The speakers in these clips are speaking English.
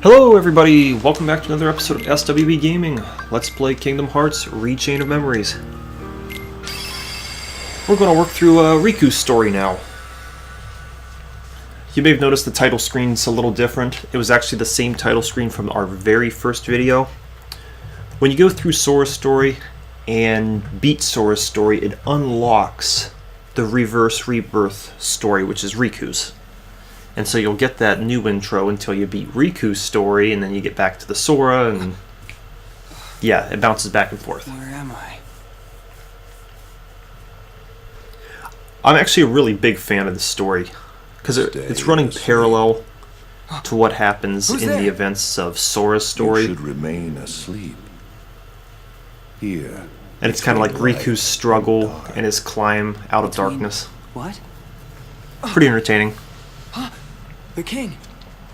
Hello everybody, welcome back to another episode of SWB Gaming. Let's play Kingdom Hearts Rechain of Memories. We're going to work through Riku's story now. You may have noticed the title screen's a little different. It was actually the same title screen from our very first video. When you go through Sora's story and beat Sora's story, it unlocks the Reverse Rebirth story, which is Riku's. And so you'll get that new intro until you beat Riku's story, and then you get back to the Sora, and yeah, it bounces back and forth. Where am I? I'm actually a really big fan of the story, because it's running parallel to what happens in the events of Sora's story. You should remain asleep. Here. And it's kind of like Riku's struggle and his climb out of darkness. What? Pretty entertaining. The king.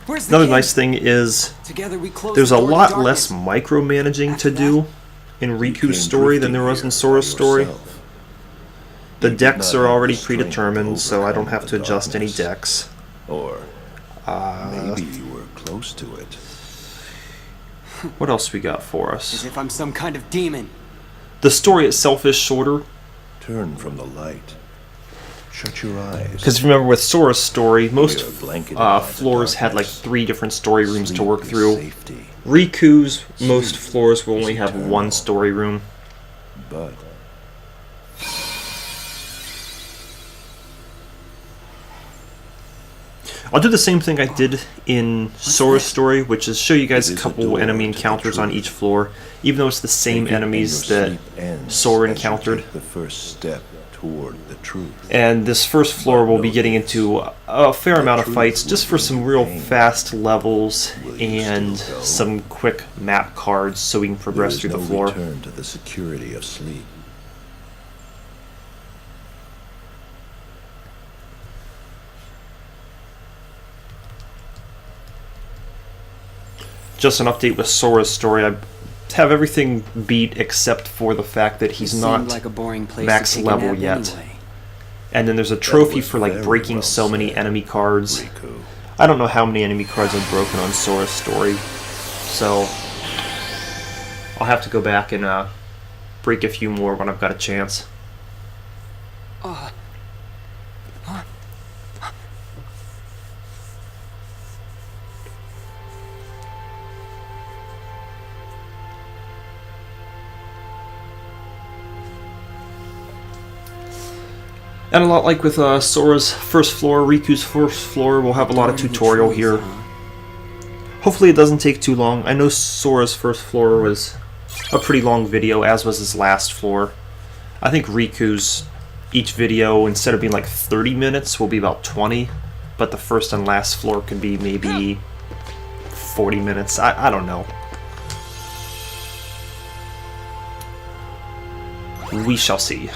Where's the Another king? nice thing is Together we close there's the a door to lot darkness. less micromanaging to do in Riku's story than there was in Sora's story. The decks are already predetermined, so I don't have to adjust any decks. Or maybe you were close to it. What else we got for As us? if I'm some kind of demon. The story itself is shorter, Turn from the light. Shut your eyes. because remember with Sora's story, most We are blanketed by the floors had like darkness. 3 different story rooms to Sleep work is through. Safety, Riku's, most Sleep floors will only is have eternal. 1 story room. but I'll do the same thing I did in Sora's this? story, which is show you guys It a is a couple door enemy to the encounters on truth. each floor, even though it's the same take it and enemies your that sleep ends Sora as you encountered. take the first step toward the truth. And this first floor we'll be getting into a fair amount of fights, just for some real fast levels and some quick map cards so we can There progress is through no the floor. return to the security of sleep. Just an update with Sora's story. I have everything beat except for the fact that he's It not seemed like a boring place max to take a level nap yet. anyway. And then there's a trophy was for like very breaking well so many said, enemy cards. Riku. I don't know how many enemy cards I've broken on Sora's story, so I'll have to go back and break a few more when I've got a chance. And a lot like with Sora's first floor, Riku's first floor, we'll have a lot of Door to the tutorial truth, here. huh? Hopefully it doesn't take too long. I know Sora's first floor was a pretty long video, as was his last floor. I think Riku's, each video, instead of being like 30 minutes, will be about 20. But the first and last floor could be maybe 40 minutes. I don't know. We shall see.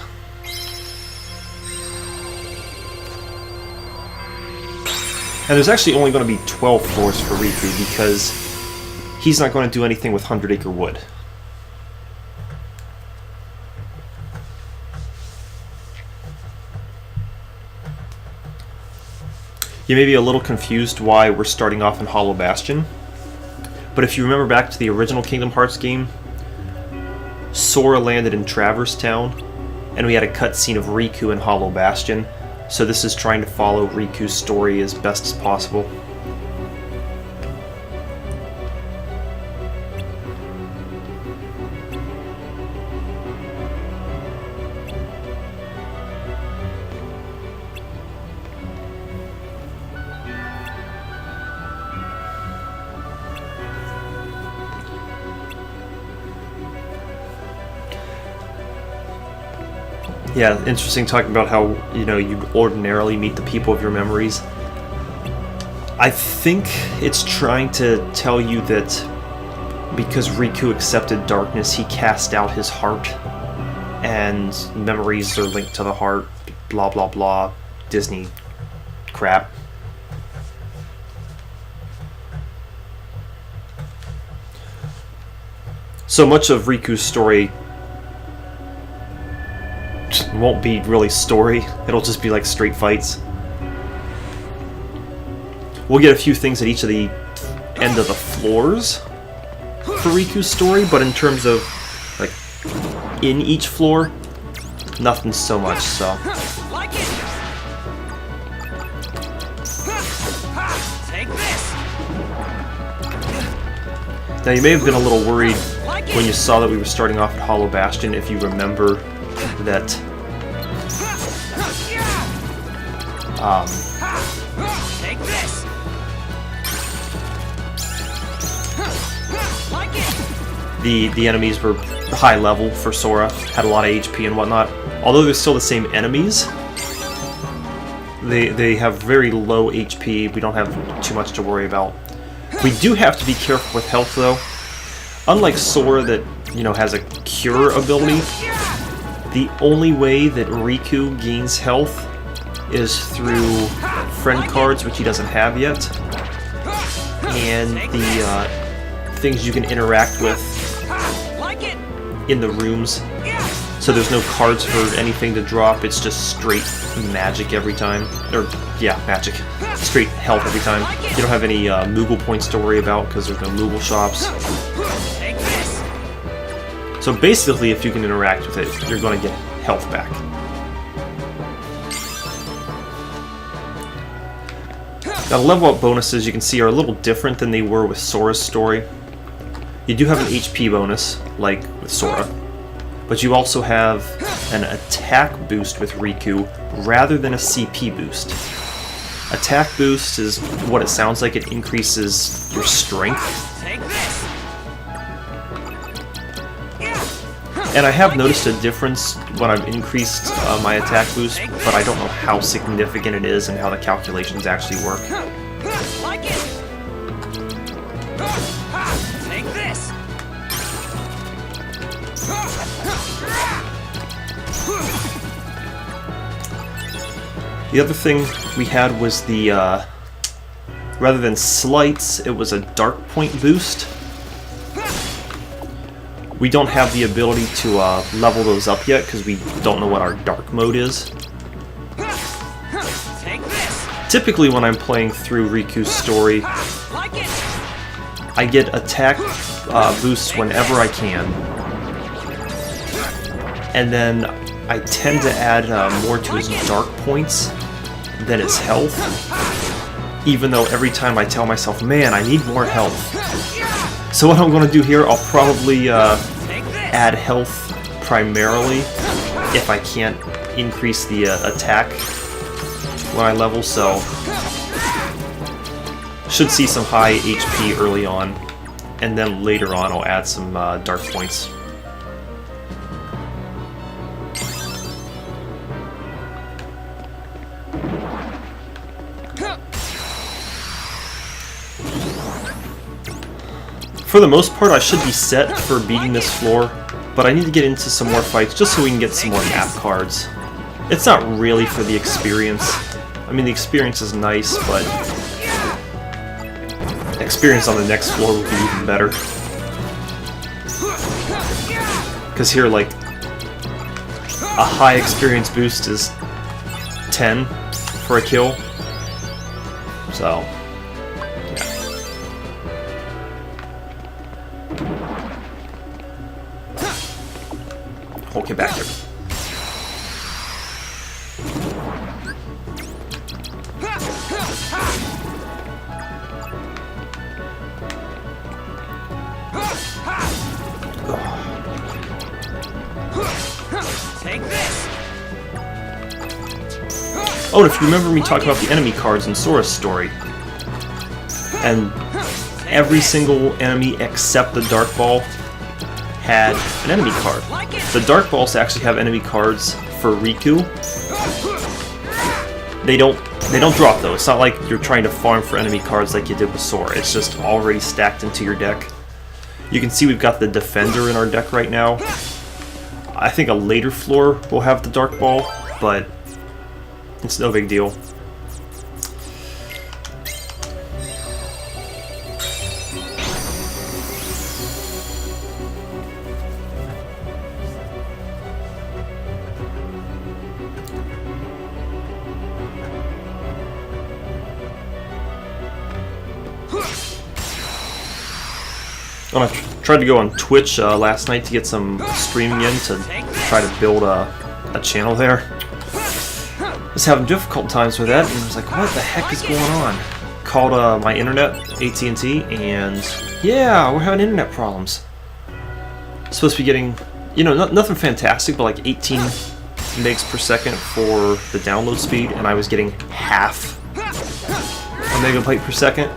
And there's actually only going to be 12 floors for Riku because he's not going to do anything with 100 Acre Wood. You may be a little confused why we're starting off in Hollow Bastion, but if you remember back to the original Kingdom Hearts game, Sora landed in Traverse Town, and we had a cutscene of Riku in Hollow Bastion. So this is trying to follow Riku's story as best as possible. Yeah, interesting talking about how, you know, you ordinarily meet the people of your memories. I think it's trying to tell you that because Riku accepted darkness, he cast out his heart, and memories are linked to the heart, blah blah blah, Disney crap. So much of Riku's story won't be really story. It'll just be like straight fights. We'll get a few things at each of the end of the floors for Riku's story, but in terms of, like, in each floor, nothing so much, so. Like it. Take this. Now, you may have been a little worried when you saw that we were starting off at Hollow Bastion, if you remember that Take this. Like it. the enemies were high level for Sora, had a lot of HP and whatnot. Although they're still the same enemies, they have very low HP. We don't have too much to worry about. We do have to be careful with health, though. Unlike Sora that, you know, has a cure ability, the only way that Riku gains health is through friend cards, which he doesn't have yet, and the things you can interact with Like it. in the rooms. So there's no cards for anything to drop, it's just straight magic every time. Or, yeah, magic. Straight health every time. You don't have any Moogle points to worry about because there's no Moogle shops. Take this. So basically, if you can interact with it, you're going to get health back. Now, the level up bonuses, you can see, are a little different than they were with Sora's story. You do have an HP bonus, like with Sora, but you also have an attack boost with Riku rather than a CP boost. Attack boost is what it sounds like. It increases your strength. Take this. And I have noticed a difference when I've increased my attack boost, but I don't know how significant it is and how the calculations actually work. Like it. Take this. The other thing we had was the, rather than slights, it was a dark point boost. We don't have the ability to level those up yet because we don't know what our dark mode is. Take this. Typically when I'm playing through Riku's story, Like it. I get attack boosts whenever I can. And then I tend to add more to his dark points than his health. Even though every time I tell myself, man, I need more health. So what I'm going to do here, I'll probably add health primarily if I can't increase the attack when I level, so should see some high HP early on, and then later on I'll add some dark points. For the most part, I should be set for beating this floor, but I need to get into some more fights just so we can get some more map cards. It's not really for the experience. I mean, the experience is nice, but experience on the next floor would be even better. Because here, like, a high experience boost is 10 for a kill. So, okay, back here. Take this. Oh, and if you remember me talking about the enemy cards in Sora's story, and every single enemy except the Dark Ball had an enemy card. The Dark Balls actually have enemy cards for Riku. They don't drop though. It's not like you're trying to farm for enemy cards like you did with Sora. It's just already stacked into your deck. You can see we've got the Defender in our deck right now. I think a later floor will have the Dark Ball, but it's no big deal. When I tried to go on Twitch last night to get some streaming in to try to build a channel there. I was having difficult times with that, and I was like, what the heck is going on? Called my internet, AT&T, and yeah, we're having internet problems. Supposed to be getting, you know, nothing fantastic, but like 18 megs per second for the download speed, and I was getting half a megabyte per second.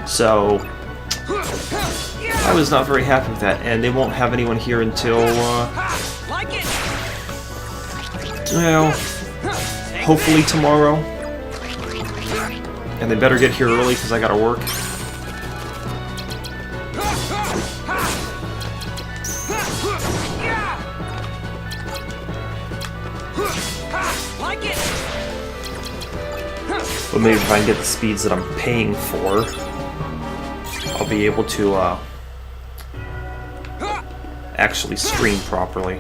So I was not very happy with that, and they won't have anyone here until, well, hopefully tomorrow. And they better get here early because I gotta work. But maybe if I can get the speeds that I'm paying for, I'll be able to actually stream properly.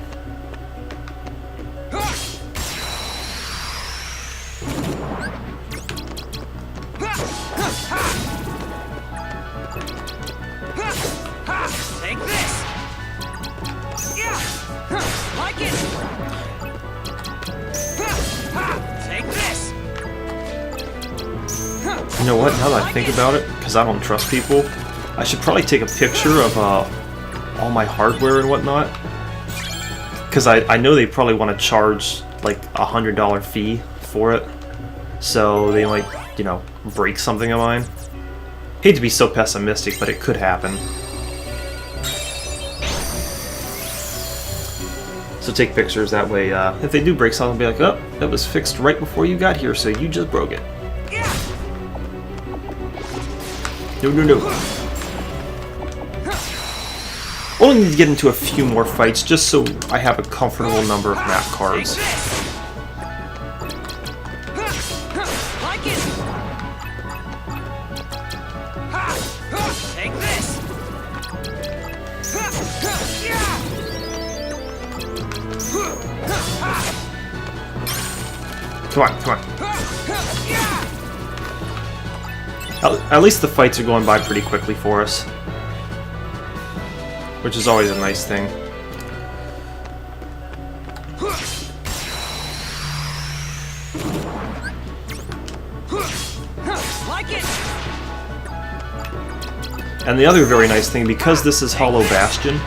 Take this. Yeah. Like it. Take this. You know what, now that I think about it, because I don't trust people, I should probably take a picture of all my hardware and whatnot. Because I know they probably want to charge like $100 fee for it. So they might, you know, break something of mine. Hate to be so pessimistic, but it could happen. So take pictures, that way if they do break something, I'll be like, oh, that was fixed right before you got here, so you just broke it. No, no, no. Only need to get into a few more fights just so I have a comfortable number of map cards. Like it. Take this. Come on, come on. At least the fights are going by pretty quickly for us, which is always a nice thing. Like it. And the other very nice thing, because this is Hollow Bastion,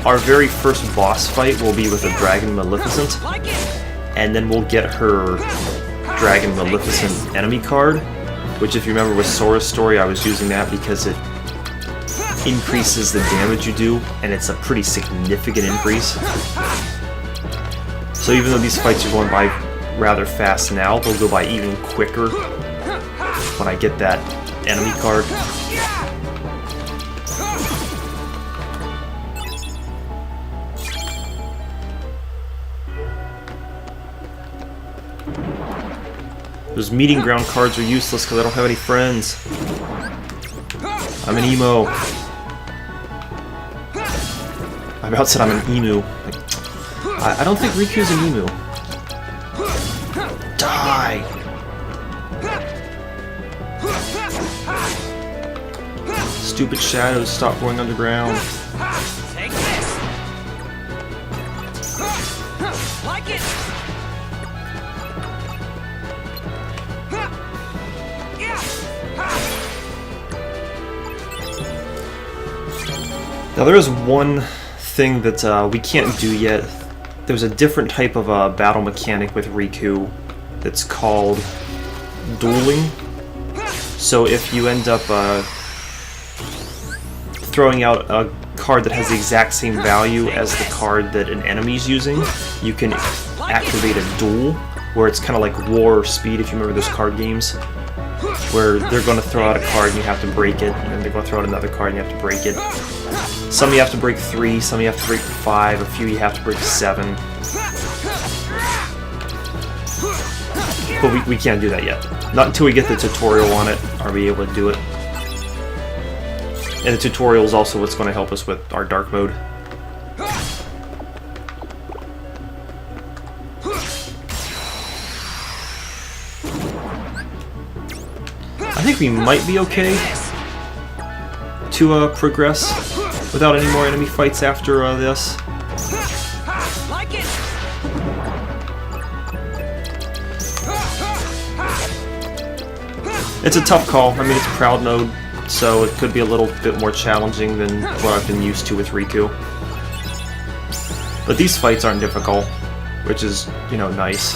our very first boss fight will be with a Dragon Maleficent, Like it. and then we'll get her Dragon Maleficent enemy card, which if you remember with Sora's story, I was using that because it increases the damage you do, and it's a pretty significant increase. So even though these fights are going by rather fast now, they'll go by even quicker when I get that enemy card. Those meeting ground cards are useless because I don't have any friends. I'm an emo. I about said I'm an emu. Like, I don't think Riku's an emu. Die! Stupid shadows, stop going underground. Take this. Like it. Now there is one thing that we can't do yet. There's a different type of battle mechanic with Riku that's called dueling. So if you end up throwing out a card that has the exact same value as the card that an enemy's using, you can activate a duel, where it's kind of like War or Speed, if you remember those card games, where they're going to throw out a card and you have to break it, and then they're going to throw out another card and you have to break it. Some you have to break 3, some you have to break 5, a few you have to break 7. But we can't do that yet. Not until we get the tutorial on it are we able to do it. And the tutorial is also what's going to help us with our dark mode. I think we might be okay to progress without any more enemy fights after this. Like it. It's a tough call. I mean, it's Proud Mode, so it could be a little bit more challenging than what I've been used to with Riku. But these fights aren't difficult, which is, you know, nice.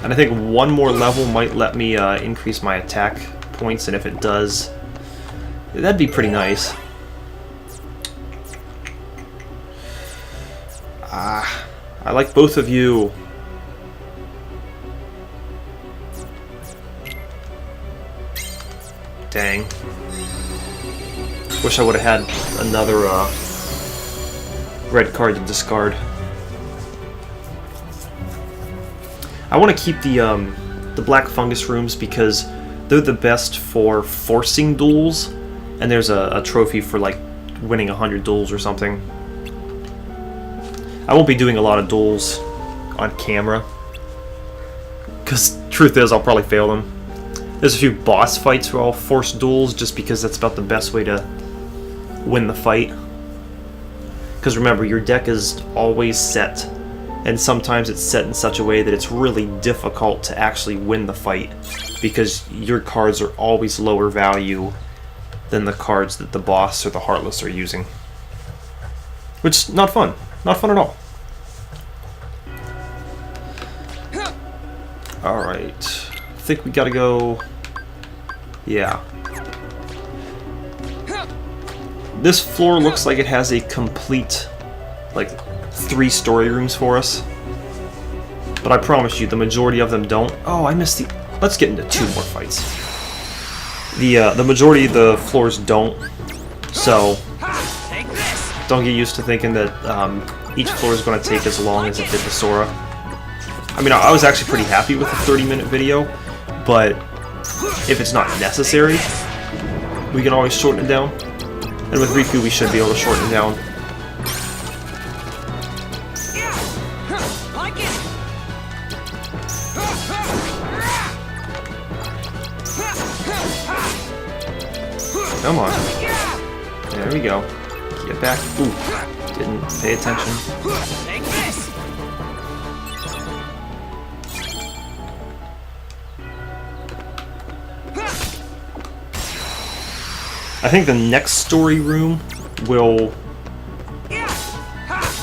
And I think one more level might let me increase my attack points, and if it does, that'd be pretty nice. I like both of you. Dang. Wish I would have had another red card to discard. I want to keep the black fungus rooms because they're the best for forcing duels, and there's a trophy for like winning 100 duels or something. I won't be doing a lot of duels on camera because truth is I'll probably fail them. There's a few boss fights where I'll force duels just because that's about the best way to win the fight. Because remember, your deck is always set, and sometimes it's set in such a way that it's really difficult to actually win the fight because your cards are always lower value than the cards that the boss or the Heartless are using. Which is not fun. Not fun at all. Alright. I think we gotta go... Yeah. This floor looks like it has a complete, like, 3 story rooms for us. But I promise you, the majority of them don't. Oh, I missed the... Let's get into 2 more fights. The majority of the floors don't. So, don't get used to thinking that each floor is going to take as long as it did the Sora. I mean, I was actually pretty happy with the 30-minute video, but if it's not necessary, we can always shorten it down. And with Riku, we should be able to shorten it down. Come on. There we go. Get back. Ooh, didn't pay attention. Take this. I think the next story room will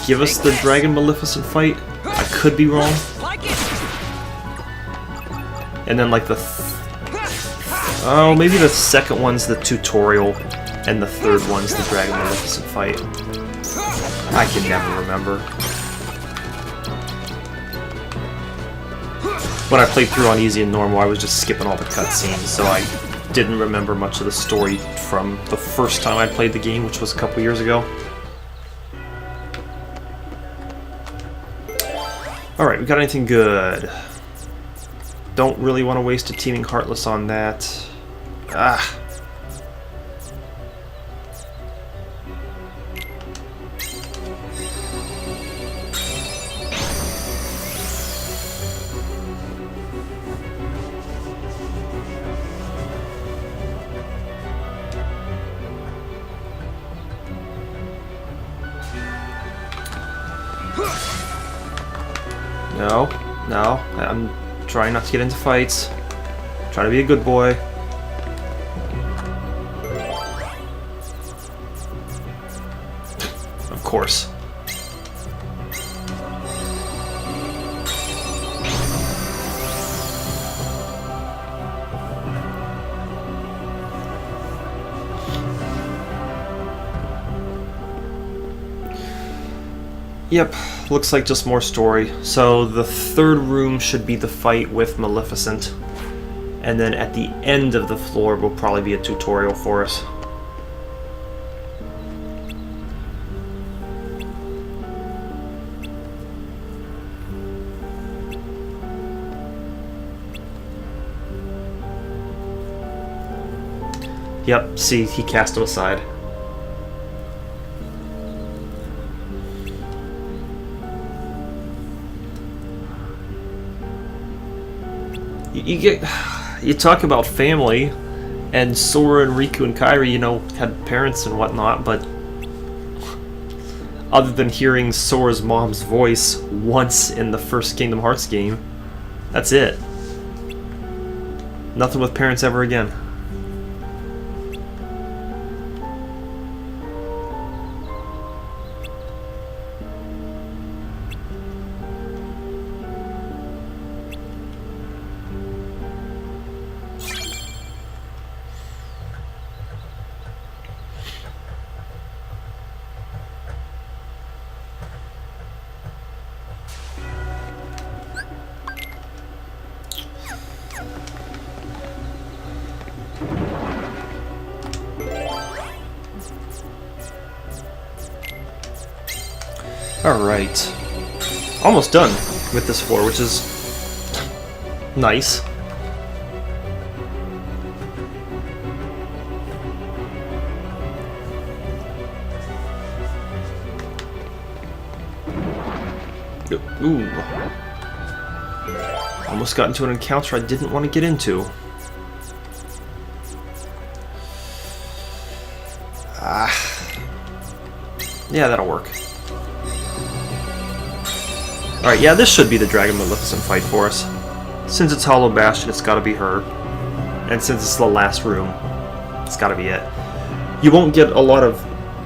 give us the Dragon Maleficent fight. I could be wrong. And then like the... oh, maybe the second one's the tutorial, and the third one's the Dragon Maleficent fight. I can never remember. When I played through on easy and normal, I was just skipping all the cutscenes, so I didn't remember much of the story from the first time I played the game, which was a couple years ago. Alright, we got anything good? Don't really want to waste a Teeming Heartless on that. Ah. No, no, I'm trying not to get into fights. Trying to be a good boy. Of course. Yep, looks like just more story. So the third room should be the fight with Maleficent. And then at the end of the floor will probably be a tutorial for us. Yep, see, he cast him aside. You talk about family, and Sora and Riku and Kairi, you know, had parents and whatnot, but other than hearing Sora's mom's voice once in the first Kingdom Hearts game. That's it. Nothing with parents ever again. Alright. Almost done with this floor, which is nice. Ooh. Almost got into an encounter I didn't want to get into. Yeah, that'll work. Alright, yeah, this should be the Dragon Maleficent fight for us. Since it's Hollow Bastion, it's gotta be her. And since it's the last room, it's gotta be it. You won't get a lot of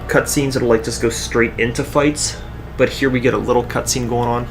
cutscenes that'll like just go straight into fights, but here we get a little cutscene going on.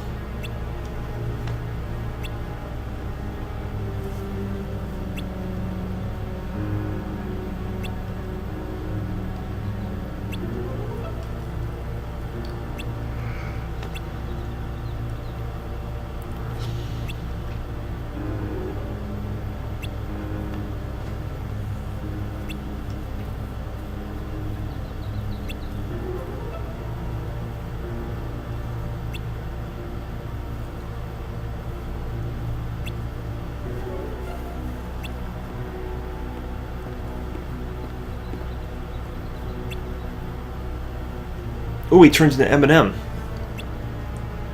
Oh, he turns into Eminem.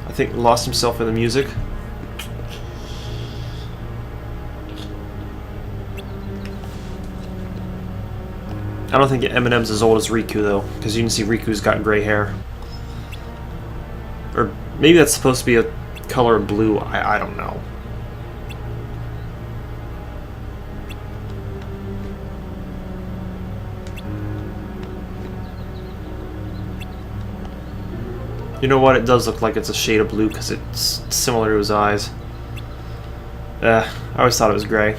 I think lost himself in the music. I don't think Eminem's as old as Riku though, because you can see Riku's got gray hair. Or maybe that's supposed to be a color of blue, I don't know. You know what? It does look like it's a shade of blue because it's similar to his eyes. I always thought it was gray.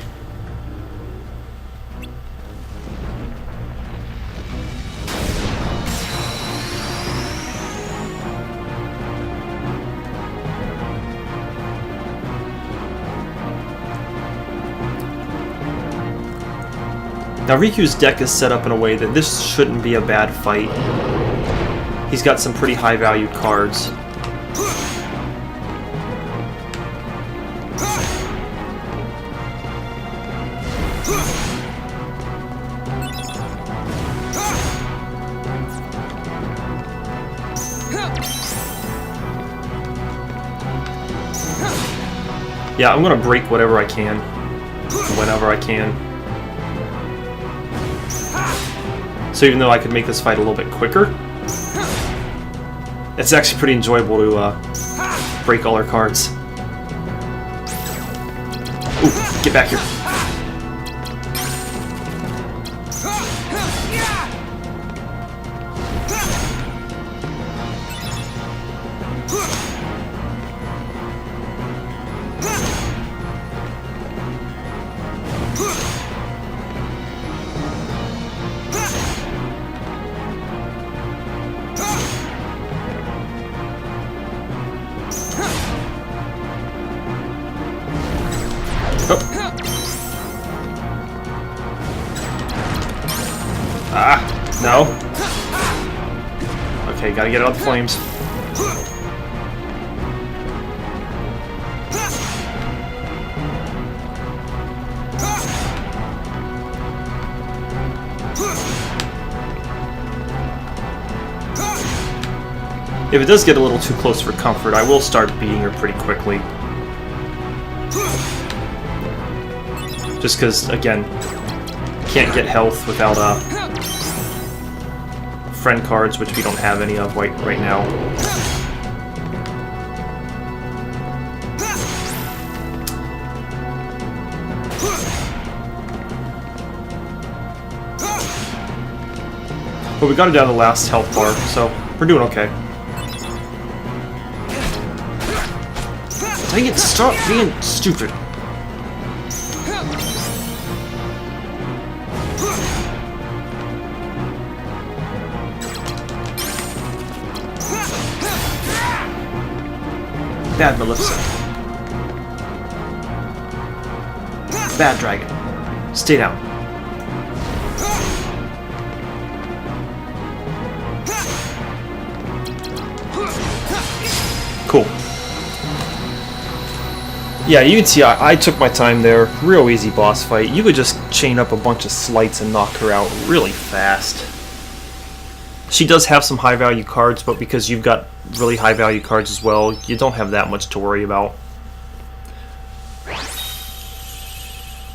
Now Riku's deck is set up in a way that this shouldn't be a bad fight. He's got some pretty high value cards. Yeah, I'm gonna break whatever I can, whenever I can. So even though I could make this fight a little bit quicker, it's actually pretty enjoyable to break all our cards. Ooh, get back here. No. Okay, gotta get out the flames. If it does get a little too close for comfort, I will start beating her pretty quickly. Just because, again, can't get health without friend cards, which we don't have any of right now. But we got it down to the last health bar, so we're doing okay. Dang it, stop being stupid. Bad Maleficent. Bad dragon. Stay down. Cool. Yeah, you can see I took my time there. Real easy boss fight. You could just chain up a bunch of slights and knock her out really fast. She does have some high value cards, but because you've got really high value cards as well, you don't have that much to worry about.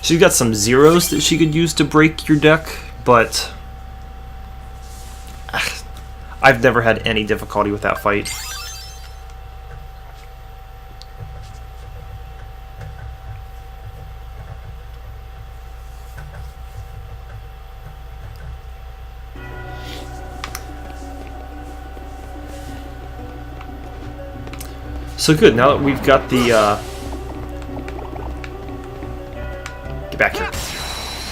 She's got some zeros that she could use to break your deck, but I've never had any difficulty with that fight. So good, now that we've got the, get back here,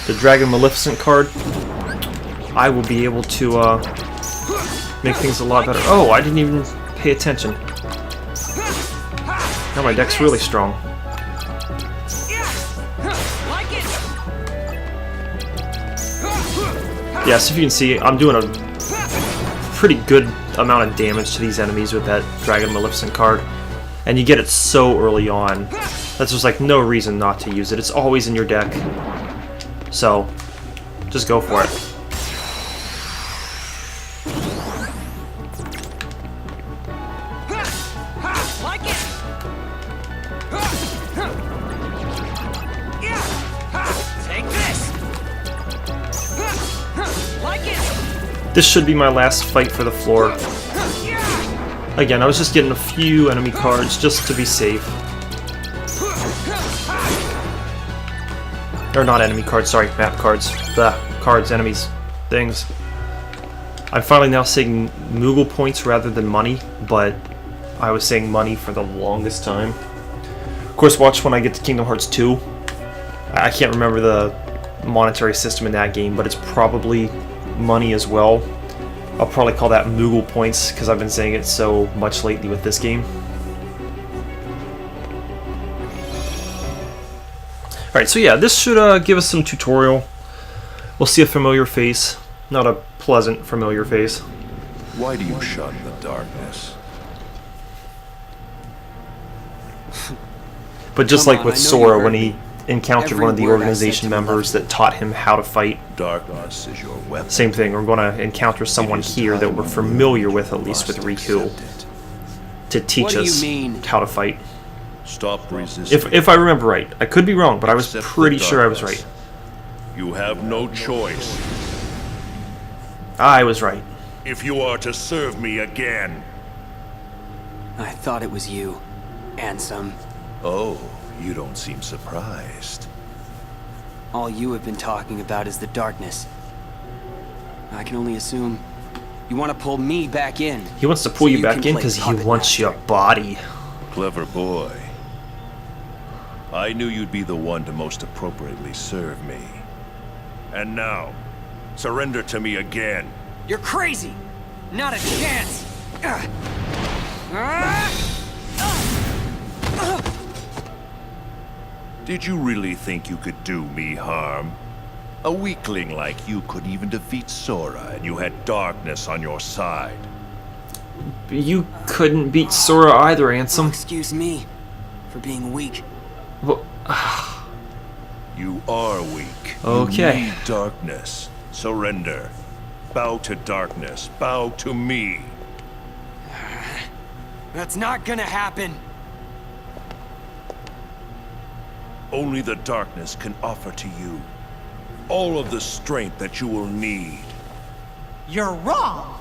the Dragon Maleficent card, I will be able to, make things a lot better. Oh, I didn't even pay attention. Now my deck's really strong. Yeah, so if you can see, I'm doing a pretty good amount of damage to these enemies with that Dragon Maleficent card. And you get it so early on. That's just like no reason not to use it. It's always in your deck. So, just go for it. Like it. Take this. Like it. This should be my last fight for the floor. Again, I was just getting a few enemy cards just to be safe. Or not enemy cards, sorry, map cards. The cards, enemies, things. I'm finally now saying Moogle points rather than money, but I was saying money for the longest time. Of course, watch when I get to Kingdom Hearts 2. I can't remember the monetary system in that game, but it's probably money as well. I'll probably call that Moogle points because I've been saying it so much lately with this game. Alright, so yeah, this should give us some tutorial. We'll see a familiar face. Not a pleasant familiar face. Why do you shun the darkness? But just Come like on, with I know you Sora heard when me. he encountered Every one of the word I said organization to members that taught him how to fight. Darkness is your weapon. Same thing, we're going to encounter someone It is here that time we're you familiar with, at least with must Riku, accept it. to teach What do you us mean? how to fight. Stop resisting. If I remember right. I could be wrong, but I was Accept the pretty sure I was darkness. right. You have no choice I was right. if you are to serve me again. I thought it was you, Ansem. Oh, you don't seem surprised. All you have been talking about is the darkness. I can only assume you want to pull me back in. He wants to pull So you you back can in play because he puppet wants master. your body. Clever boy. I knew you'd be the one to most appropriately serve me. And now, surrender to me again. You're crazy. Not a chance. Did you really think you could do me harm? A weakling like you couldn't even defeat Sora, and you had darkness on your side. You couldn't beat Sora either, Ansem. Excuse me for being weak. Well, You are weak. Okay. You need darkness. Surrender. Bow to darkness. Bow to me. That's not gonna happen. Only the darkness can offer to you all of the strength that you will need. You're wrong.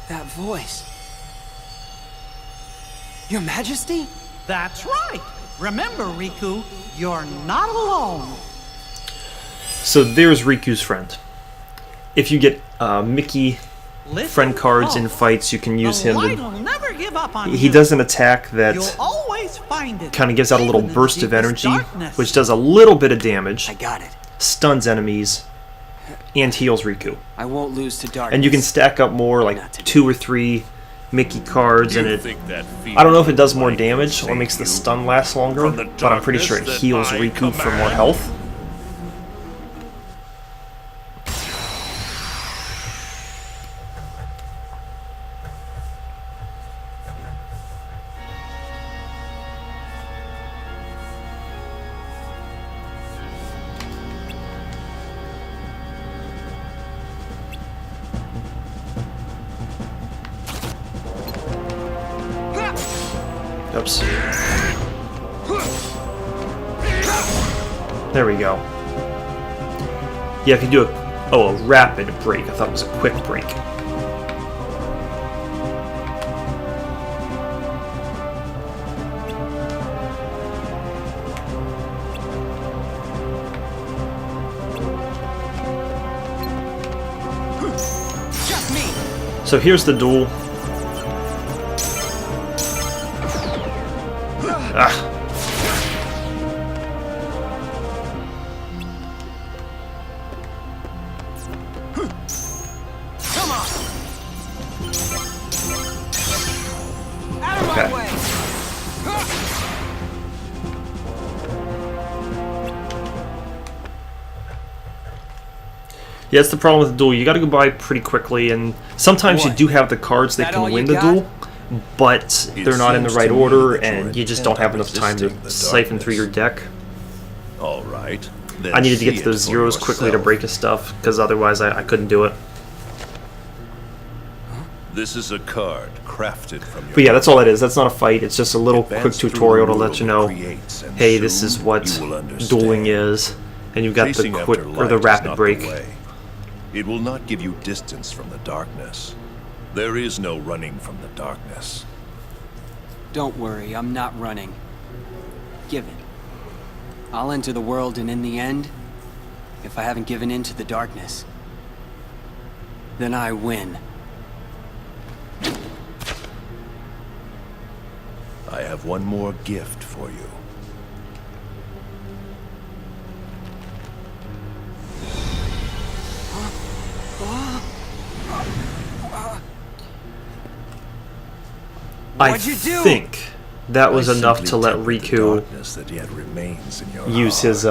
That voice. Your Majesty? That's right. Remember, Riku, you're not alone. So there's Riku's friend. If you get Mickey Listen friend cards in up. fights, you can use The him. light will never give up on He you. does an attack that You'll always find it. kind of gives out a little even in burst the of deepest energy, darkness. which does a little bit of damage, I got it. stuns enemies, and heals Riku. I won't lose to darkness. And you can stack up more, like Not today. 2 or 3 Mickey cards, and You it. think that I don't know if it does more feeling will damage or save makes the you stun last longer, from the but I'm pretty sure it darkness heals that I Riku for more command? health. Oops. There we go. Yeah, if you do a rapid break. I thought it was a quick break. Just me! So here's the duel. Ah. Come on! Out of Okay. my way! Yeah, that's the problem with the duel. You gotta go by pretty quickly, and sometimes you What? do have the cards that That can all you win the got? duel, but they're not in the seems right to me order, that you're and you just intent don't have on enough time to resisting the siphon through your darkness. deck. All right. Then I needed to get see to those it for zeros quickly to yourself. break his stuff, because otherwise I couldn't do it. This is a card crafted from your. But yeah, that's all it is. That's not a fight. It's just a little quick Advance through tutorial to the let you world know, it creates, and hey, this soon is what you will understand. dueling is, and you've got the Chasing quick after or the light is rapid not break. the way. It will not give you distance from the darkness. There is no running from the darkness. Don't worry, I'm not running. Give it. I'll enter the world, and in the end, if I haven't given in to the darkness, then I win. I have one more gift for you. What'd you do? I think that was I enough simply to let tempered the Riku darkness that yet remains in your use heart. his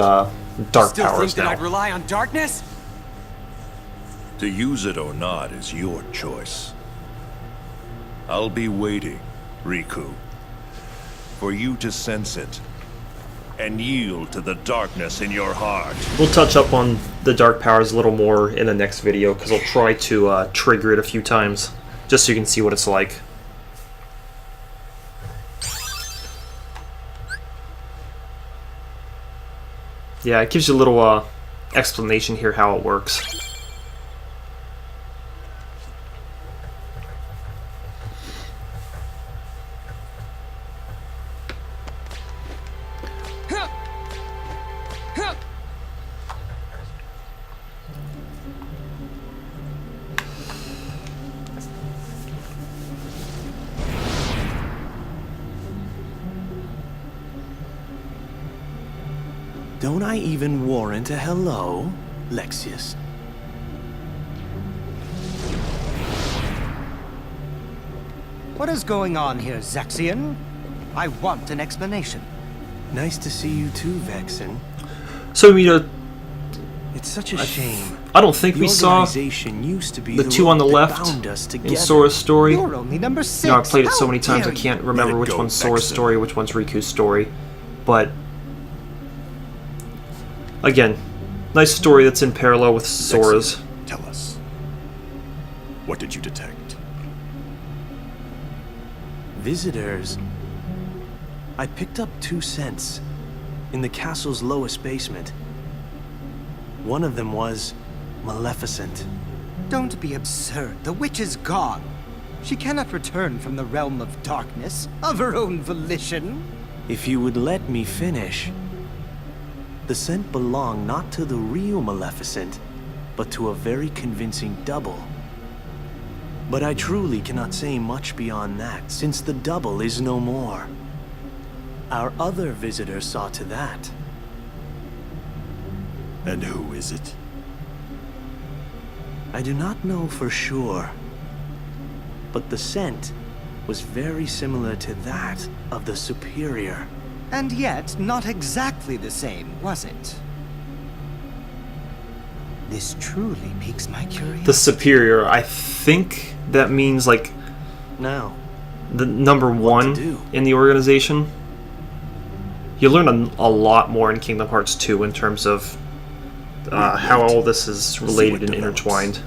dark Still think powers that I'd now. rely on darkness? To use it or not is your choice. I'll be waiting, Riku, for you to sense it and yield to the darkness in your heart. We'll touch up on the dark powers a little more in the next video, because I'll try to trigger it a few times, just so you can see what it's like. Yeah, it gives you a little explanation here how it works. Don't I even warrant a hello, Lexius? What is going on here, Zaxian? I want an explanation. Nice to see you too, Vexen. So we It's such a shame. I don't think The we saw organization used to be the two on the rope that left bound us in together. Sora's story. You're only number 6. You know, I've played it so How many times I dare can't you? remember Let it which go, one's Sora's Vexen. story, which one's Riku's story. But again, nice story that's in parallel with Sora's. Tell us. What did you detect? Visitors. I picked up 2 scents in the castle's lowest basement. One of them was Maleficent. Don't be absurd. The witch is gone. She cannot return from the realm of darkness of her own volition. If you would let me finish. The scent belonged not to the real Maleficent, but to a very convincing double. But I truly cannot say much beyond that, since the double is no more. Our other visitor saw to that. And who is it? I do not know for sure, but the scent was very similar to that of the Superior. And yet, not exactly the same, was it? This truly piques my curiosity. The Superior, I think that means like Now, the number to one do? in the organization. You learn a lot more in Kingdom Hearts 2 in terms of how all this is related and develops. intertwined.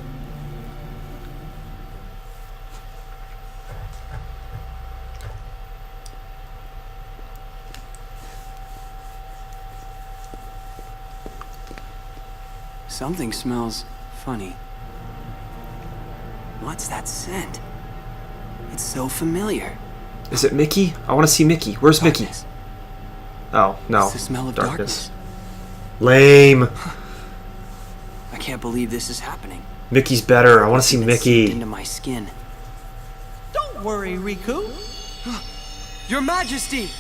Something smells funny. What's that scent? It's so familiar. Is it Mickey? I want to see Mickey. Where's Mickey? Darkness. Oh, no. It's the smell of darkness. Lame. I can't believe this is happening. Mickey's better. I want to see It's seeped Mickey. into my skin. Don't worry, Riku. Your Majesty!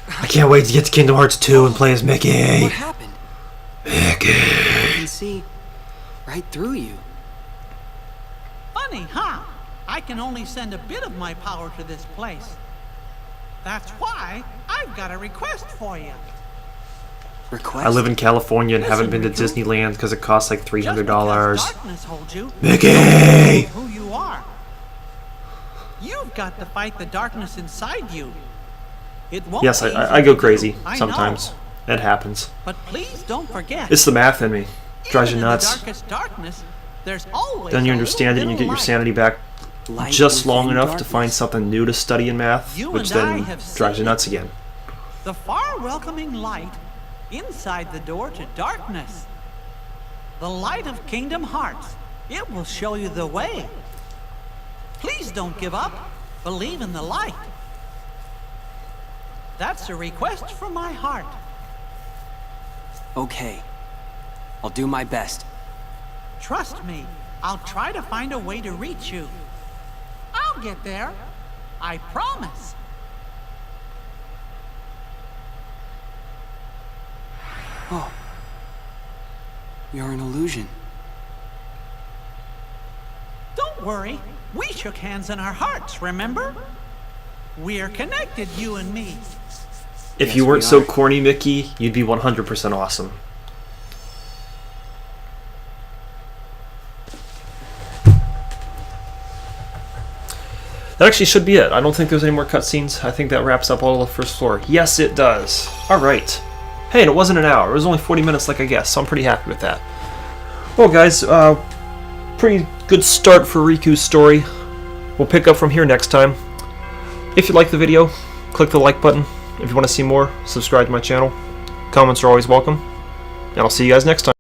I can't wait to get to Kingdom Hearts 2 and play as Mickey. What happened? Mickey. I can see right through you. Funny, huh? I can only send a bit of my power to this place. That's why I've got a request for you. Request? I live in California and haven't been to Listen, Riku. Disneyland because it costs like Just $300. because darkness holds you, Mickey! who you are. You've got to fight the darkness inside you. It won't Yes, be easy I go to crazy do, I sometimes. know. It happens. But please don't forget. It's the math in me. Drives you even in nuts. The darkest darkness, there's always Then you a understand it little and you get your light. sanity back Light just long within enough to find darkness. something new to study in math, You which and I then have drives you seen nuts it. again. The far welcoming light inside the door to darkness. The light of Kingdom Hearts. It will show you the way. Please don't give up. Believe in the light. That's a request from my heart. Okay. I'll do my best. Trust me, I'll try to find a way to reach you. I'll get there. I promise. Oh. You're an illusion. Don't worry. We shook hands in our hearts, remember? We're connected, you and me. If Yes, you we weren't so are. corny, Mickey, you'd be 100% awesome. That actually should be it. I don't think there's any more cutscenes. I think that wraps up all of the first floor. Yes, it does. Alright. Hey, and it wasn't an hour. It was only 40 minutes like I guessed, so I'm pretty happy with that. Well, guys, pretty good start for Riku's story. We'll pick up from here next time. If you like the video, click the like button. If you want to see more, subscribe to my channel. Comments are always welcome. And I'll see you guys next time.